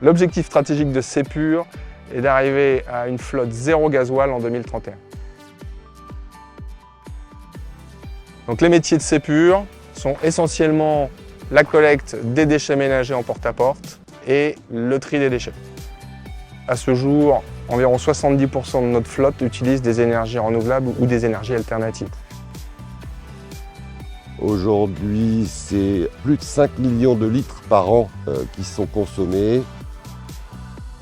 L'objectif stratégique de Sepur est d'arriver à une flotte zéro gasoil en 2031. Donc les métiers de Sepur sont essentiellement la collecte des déchets ménagers en porte-à-porte et le tri des déchets. À ce jour, environ 70% de notre flotte utilise des énergies renouvelables ou des énergies alternatives. Aujourd'hui, c'est plus de 5 millions de litres par an qui sont consommés.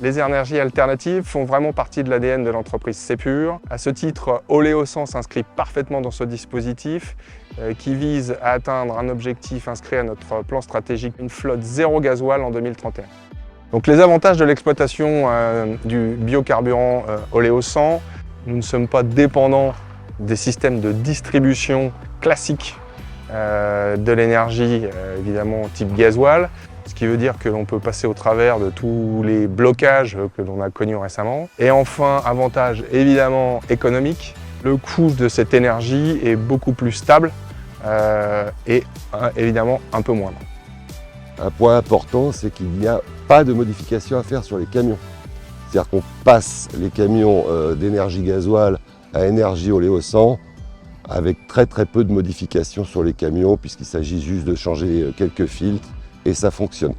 Les énergies alternatives font vraiment partie de l'ADN de l'entreprise Sepur. À ce titre, Oleosan s'inscrit parfaitement dans ce dispositif qui vise à atteindre un objectif inscrit à notre plan stratégique, une flotte zéro gasoil en 2031. Donc les avantages de l'exploitation du biocarburant Oleosan, nous ne sommes pas dépendants des systèmes de distribution classiques de l'énergie, évidemment type gasoil, ce qui veut dire que l'on peut passer au travers de tous les blocages que l'on a connus récemment. Et enfin, avantage évidemment économique, le coût de cette énergie est beaucoup plus stable et évidemment un peu moindre. Un point important, c'est qu'il n'y a pas de modification à faire sur les camions. C'est-à-dire qu'on passe les camions d'énergie gasoil à énergie Oleosan avec très peu de modifications sur les camions puisqu'il s'agit juste de changer quelques filtres et ça fonctionne.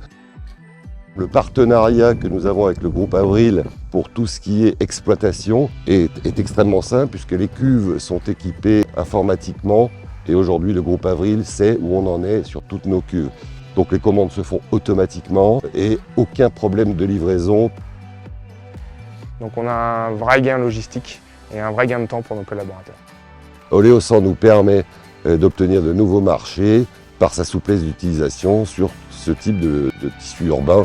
Le partenariat que nous avons avec le groupe Avril pour tout ce qui est exploitation est extrêmement simple puisque les cuves sont équipées informatiquement et aujourd'hui le groupe Avril sait où on en est sur toutes nos cuves. Donc les commandes se font automatiquement et aucun problème de livraison. Donc on a un vrai gain logistique et un vrai gain de temps pour nos collaborateurs. Oleosan nous permet d'obtenir de nouveaux marchés par sa souplesse d'utilisation sur ce type de tissu urbain